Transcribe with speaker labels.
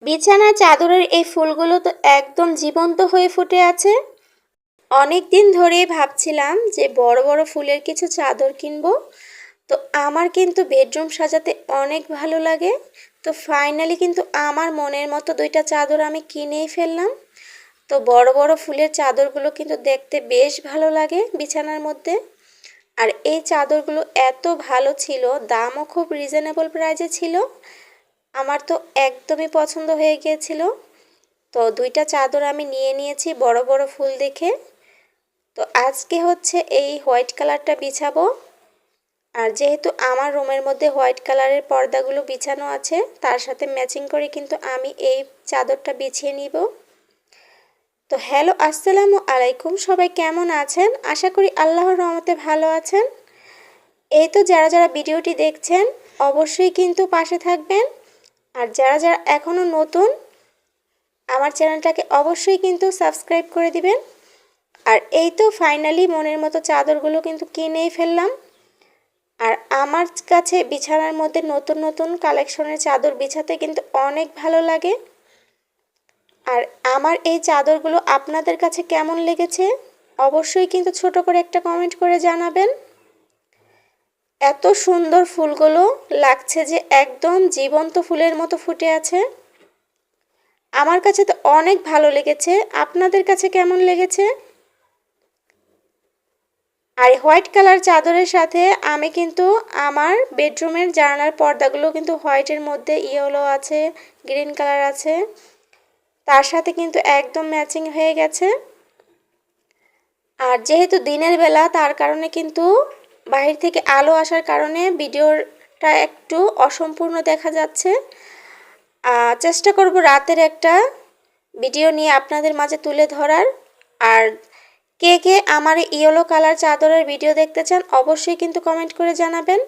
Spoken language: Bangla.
Speaker 1: বিছানার চাদরের এই ফুলগুলো তো একদম জীবন্ত হয়ে ফুটে আছে। অনেক দিন ধরেই ভাবছিলাম যে বড় বড় ফুলের কিছু চাদর কিনবো। তো আমার কিন্তু বেডরুম সাজাতে অনেক ভালো লাগে। তো ফাইনালি কিন্তু আমার মনের মতো দুইটা চাদর আমি কিনেই ফেললাম। তো বড় বড় ফুলের চাদরগুলো কিন্তু দেখতে বেশ ভালো লাগে বিছানার মধ্যে। আর এই চাদরগুলো এত ভালো ছিল, দামও খুব রিজনেবল প্রাইসে ছিল। আমার তো একদমই পছন্দ হয়ে গিয়েছিল। তো দুইটা চাদর আমি নিয়ে নিয়েছি বড় বড় ফুল দেখে। তো আজকে হচ্ছে এই হোয়াইট কালারটা বিছাবো। আর যেহেতু আমার রুমের মধ্যে হোয়াইট কালারের পর্দাগুলো বিছানো আছে, তার সাথে ম্যাচিং করে কিন্তু আমি এই চাদরটা বিছিয়ে নিব। তো হ্যালো, আসসালামু আলাইকুম, সবাই কেমন আছেন? আশা করি আল্লাহর রহমতে ভালো আছেন। এই তো যারা যারা ভিডিওটি দেখছেন অবশ্যই কিন্তু পাশে থাকবেন। আর যারা যারা এখনও নতুন, আমার চ্যানেলটাকে অবশ্যই কিন্তু সাবস্ক্রাইব করে দিবেন। আর এই তো ফাইনালি মনের মতো চাদরগুলো কিন্তু কিনেই ফেললাম। আর আমার কাছে বিছানার মধ্যে নতুন নতুন কালেকশনের চাদর বিছাতে কিন্তু অনেক ভালো লাগে। আর আমার এই চাদরগুলো আপনাদের কাছে কেমন লেগেছে অবশ্যই কিন্তু ছোট করে একটা কমেন্ট করে জানাবেন। এত সুন্দর ফুলগুলো লাগছে যে একদম জীবন্ত ফুলের মতো ফুটে আছে। আমার কাছে তো অনেক ভালো লেগেছে, আপনাদের কাছে কেমন লেগেছে? আর হোয়াইট কালার চাদরের সাথে আমি কিন্তু আমার বেডরুমের জানালার পর্দাগুলো কিন্তু হোয়াইটের মধ্যে ইয়েলো আছে, গ্রিন কালার আছে, তার সাথে কিন্তু একদম ম্যাচিং হয়ে গেছে। আর যেহেতু দিনের বেলা, তার কারণে কিন্তু বাহির থেকে আলো আসার কারণে ভিডিওটা একটু অসম্পূর্ণ দেখা যাচ্ছে। চেষ্টা করব রাতের একটা ভিডিও নিয়ে আপনাদের মাঝে তুলে ধরার। আর কে কে আমার ইয়েলো কালার চাদরের ভিডিও দেখতে চান অবশ্যই কিন্তু কমেন্ট করে জানাবেন।